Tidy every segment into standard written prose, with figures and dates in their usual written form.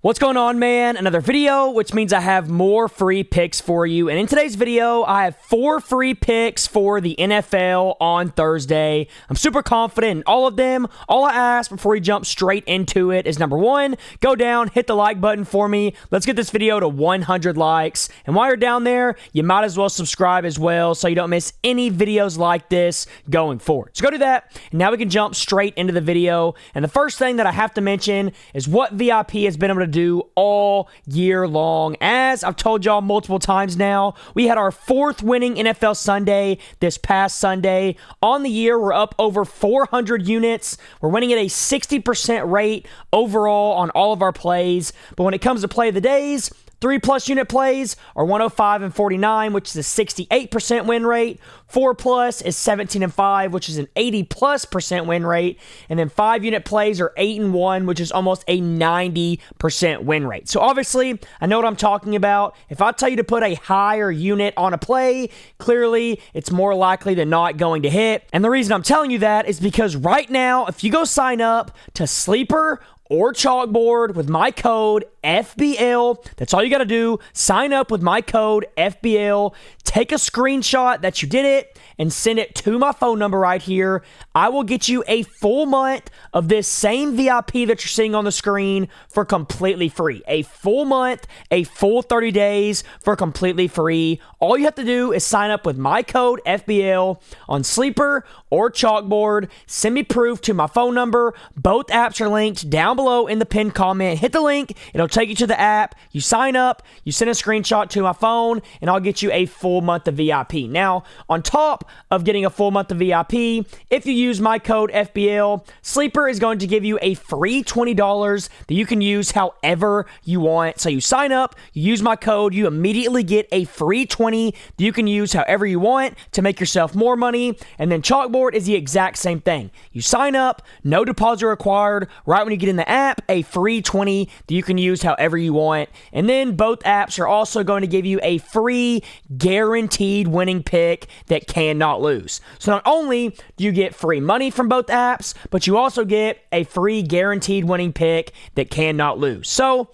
What's going on, man? Another video, which means I have more free picks for you. And in today's video, I have 4 free picks for the NFL on Thursday. I'm super confident in all of them. All I ask before we jump straight into it is number 1, go down, hit the like button for me. Let's get this video to 100 likes. And while you're down there, you might as well subscribe as well so you don't miss any videos like this going forward. So go do that. And now we can jump straight into the video. And the first thing that I have to mention is what VIP has been able to do all year long. As I've told y'all multiple times now, we had our 4th winning NFL Sunday this past Sunday. On the year, we're up over 400 units. We're winning at a 60% rate overall on all of our plays. But when it comes to play of the days, 3+ unit plays are 105 and 49, which is a 68% win rate. 4+ is 17 and 5, which is an 80+% win rate. And then 5 unit plays are 8 and 1, which is almost a 90% win rate. So obviously, I know what I'm talking about. If I tell you to put a higher unit on a play, clearly it's more likely than not going to hit. And the reason I'm telling you that is because right now, if you go sign up to Sleeper or Chalkboard with my code FBL. That's all you got to do. Sign up with my code FBL. Take a screenshot that you did it and send it to my phone number right here. I will get you a full month of this same VIP that you're seeing on the screen for completely free. A full month, a full 30 days for completely free. All you have to do is sign up with my code FBL on Sleeper or Chalkboard. Send me proof to my phone number. Both apps are linked down below in the pinned comment. Hit the link. It'll take you to the app. You sign up. You send a screenshot to my phone, and I'll get you a full month of VIP. Now, on top of getting a full month of VIP, if you use my code FBL, Sleeper is going to give you a free $20 that you can use however you want. So you sign up, you use my code, you immediately get a free $20 that you can use however you want to make yourself more money. And then Chalkboard is the exact same thing. You sign up, no deposit required. Right when you get in the app, a free $20 that you can use however you want. And then both apps are also going to give you a free guaranteed winning pick that cannot lose. So not only do you get free money from both apps, but you also get a free guaranteed winning pick that cannot lose. So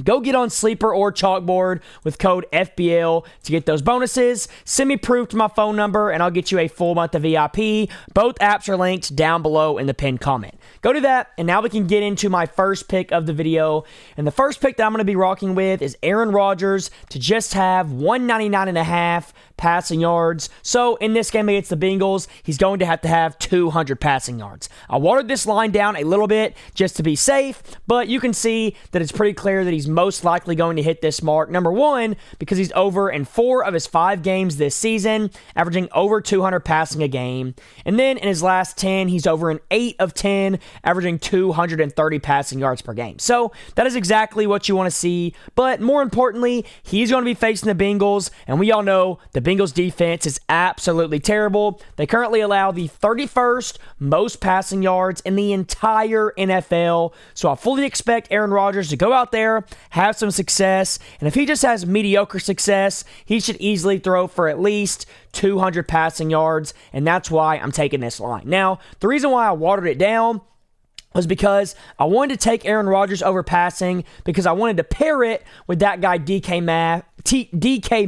go get on Sleeper or Chalkboard with code FBL to get those bonuses. Send me proof to my phone number and I'll get you a full month of VIP. Both apps are linked down below in the pinned comment. Go do that, and now we can get into my first pick of the video. And the first pick that I'm going to be rocking with is Aaron Rodgers to just have 199.5 passing yards. So in this game against the Bengals, he's going to have 200 passing yards. I watered this line down a little bit just to be safe, but you can see that it's pretty clear that he's most likely going to hit this mark. Number 1, because he's over in 4 of his 5 games this season, averaging over 200 passing a game. And then in his last 10, he's over in 8 of 10, averaging 230 passing yards per game. So that is exactly what you want to see. But more importantly, he's going to be facing the Bengals, and we all know the Bengals defense is absolutely terrible. They currently allow the 31st most passing yards in the entire NFL. So I fully expect Aaron Rodgers to go out there, have some success, and if he just has mediocre success, he should easily throw for at least 200 passing yards, and that's why I'm taking this line. Now, the reason why I watered it down was because I wanted to take Aaron Rodgers over passing because I wanted to pair it with that guy DK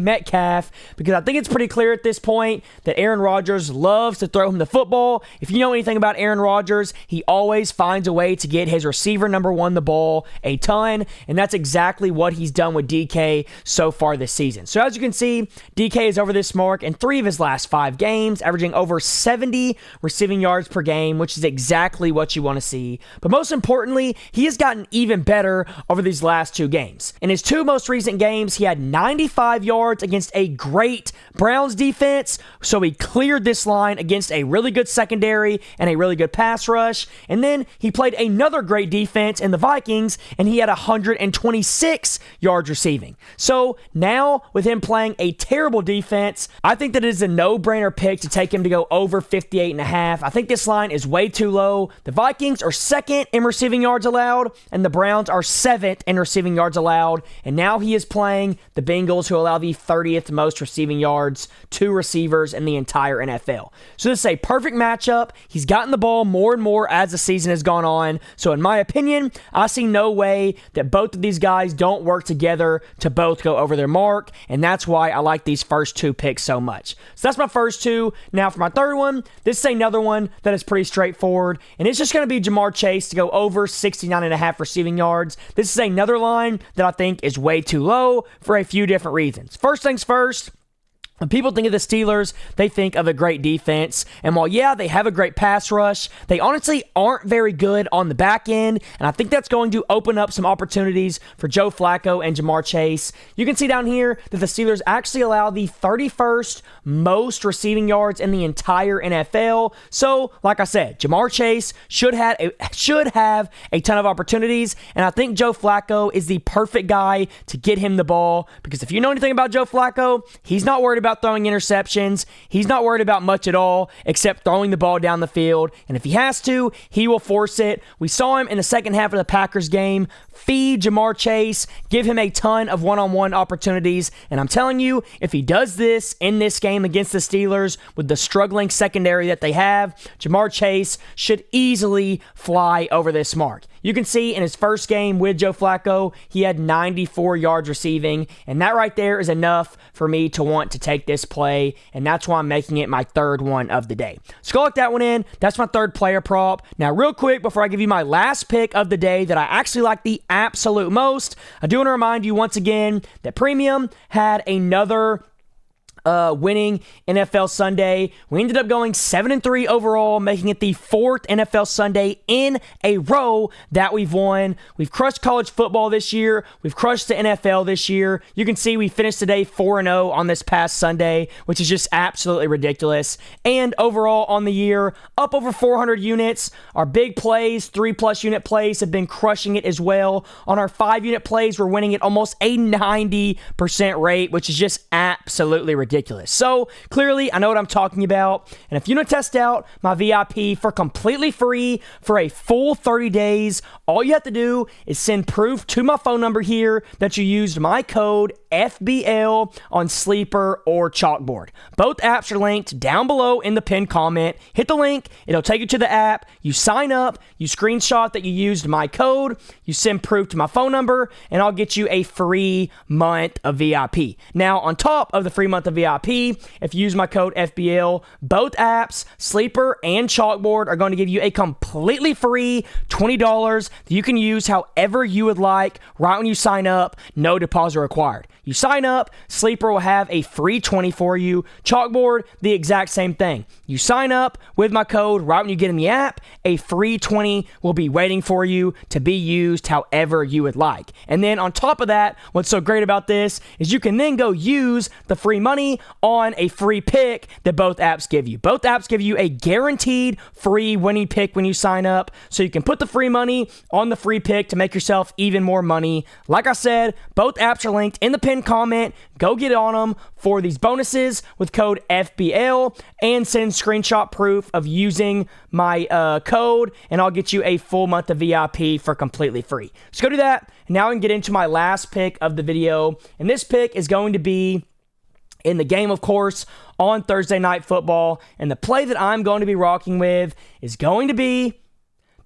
Metcalf, because I think it's pretty clear at this point that Aaron Rodgers loves to throw him the football. If you know anything about Aaron Rodgers, he always finds a way to get his receiver number 1 the ball a ton, and that's exactly what he's done with DK so far this season. So as you can see, DK is over this mark in 3 of his last 5 games, averaging over 70 receiving yards per game, which is exactly what you want to see. But most importantly, he has gotten even better over these last 2 games. In his 2 most recent games, he had 95 yards against a great Browns defense, so he cleared this line against a really good secondary and a really good pass rush. And then he played another great defense in the Vikings, and he had 126 yards receiving. So now, with him playing a terrible defense, I think that it is a no-brainer pick to take him to go over 58.5. I think this line is way too low. The Vikings are 2nd in receiving yards allowed, and the Browns are 7th in receiving yards allowed. And now he is playing the Bengals Bengals, who allow the 30th most receiving yards to receivers in the entire NFL. So this is a perfect matchup. He's gotten the ball more and more as the season has gone on. So in my opinion, I see no way that both of these guys don't work together to both go over their mark, and that's why I like these first two picks so much. So that's my first two. Now for my third one, this is another one that is pretty straightforward, and it's just going to be Jamar Chase to go over 69.5 receiving yards. This is another line that I think is way too low for a few different reasons. First things first, when people think of the Steelers, they think of a great defense. And while, yeah, they have a great pass rush, they honestly aren't very good on the back end. And I think that's going to open up some opportunities for Joe Flacco and Jamar Chase. You can see down here that the Steelers actually allow the 31st most receiving yards in the entire NFL. So, like I said, Jamar Chase should have a ton of opportunities. And I think Joe Flacco is the perfect guy to get him the ball. Because if you know anything about Joe Flacco, he's not worried about throwing interceptions. He's not worried about much at all except throwing the ball down the field. And if he has to, he will force it. We saw him in the second half of the Packers game feed Jamar Chase, give him a ton of one-on-one opportunities. And I'm telling you, if he does this in this game against the Steelers with the struggling secondary that they have, Jamar Chase should easily fly over this mark. You can see in his first game with Joe Flacco, he had 94 yards receiving, and that right there is enough for me to want to take this play, and that's why I'm making it my third one of the day. So go lock that one in. That's my third player prop. Now, real quick, before I give you my last pick of the day that I actually like the absolute most, I do want to remind you once again that Premium had another winning NFL Sunday. We ended up going 7-3 overall, making it the fourth NFL Sunday in a row that we've won. We've crushed college football this year. We've crushed the NFL this year. You can see we finished today 4-0 on this past Sunday, which is just absolutely ridiculous. And overall on the year, up over 400 units. Our big plays, 3+ unit plays, have been crushing it as well. On our 5-unit plays, we're winning at almost a 90% rate, which is just absolutely ridiculous. So clearly, I know what I'm talking about. And if you want to test out my VIP for completely free for a full 30 days, all you have to do is send proof to my phone number here that you used my code FBL on Sleeper or Chalkboard. Both apps are linked down below in the pinned comment. Hit the link. It'll take you to the app. You sign up. You screenshot that you used my code. You send proof to my phone number, and I'll get you a free month of VIP. Now, on top of the free month of VIP, if you use my code FBL, both apps, Sleeper and Chalkboard, are going to give you a completely free $20 that you can use however you would like right when you sign up. No deposit required. You sign up, Sleeper will have a free 20 for you. Chalkboard, the exact same thing. You sign up with my code right when you get in the app, a free 20 will be waiting for you to be used however you would like. And then on top of that, what's so great about this is you can then go use the free money on a free pick that both apps give you. Both apps give you a guaranteed free winning pick when you sign up, so you can put the free money on the free pick to make yourself even more money. Like I said, both apps are linked in the pinned comment. Go get on them for these bonuses with code FBL and send screenshot proof of using my code, and I'll get you a full month of VIP for completely free. So go do that. And now I can get into my last pick of the video, and this pick is going to be in the game, of course, on Thursday Night Football. And the play that I'm going to be rocking with is going to be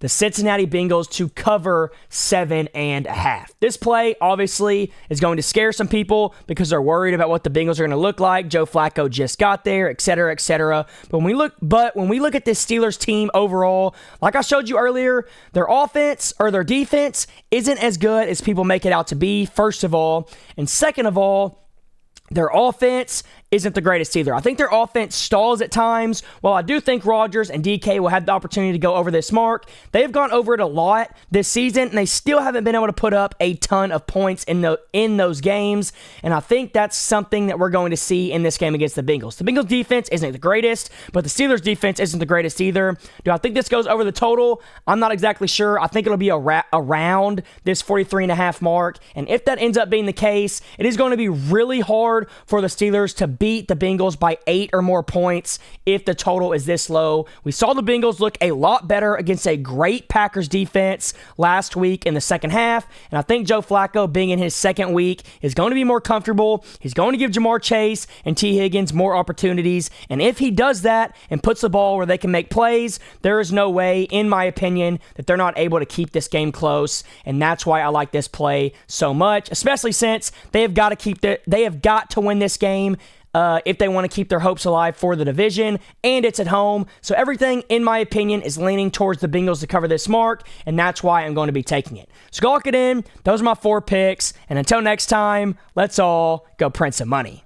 the Cincinnati Bengals to cover 7.5. This play, obviously, is going to scare some people because they're worried about what the Bengals are going to look like. Joe Flacco just got there, etc., etc. But when we look at this Steelers team overall, like I showed you earlier, their offense or their defense isn't as good as people make it out to be, first of all. And second of all, their offense isn't the greatest either. I think their offense stalls at times. While I do think Rodgers and DK will have the opportunity to go over this mark, they've gone over it a lot this season, and they still haven't been able to put up a ton of points in those games. And I think that's something that we're going to see in this game against the Bengals. The Bengals defense isn't the greatest, but the Steelers defense isn't the greatest either. Do I think this goes over the total? I'm not exactly sure. I think it'll be around this 43.5 mark. And if that ends up being the case, it is going to be really hard for the Steelers to beat the Bengals by 8 or more points if the total is this low. We saw the Bengals look a lot better against a great Packers defense last week in the second half, and I think Joe Flacco, being in his second week, is going to be more comfortable. He's going to give Jamar Chase and T. Higgins more opportunities, and if he does that and puts the ball where they can make plays, there is no way, in my opinion, that they're not able to keep this game close, and that's why I like this play so much, especially since they have got to win this game if they want to keep their hopes alive for the division, and it's at home. So everything, in my opinion, is leaning towards the Bengals to cover this mark, and that's why I'm going to be taking it. So go lock it in. Those are my 4 picks, and until next time, let's all go print some money.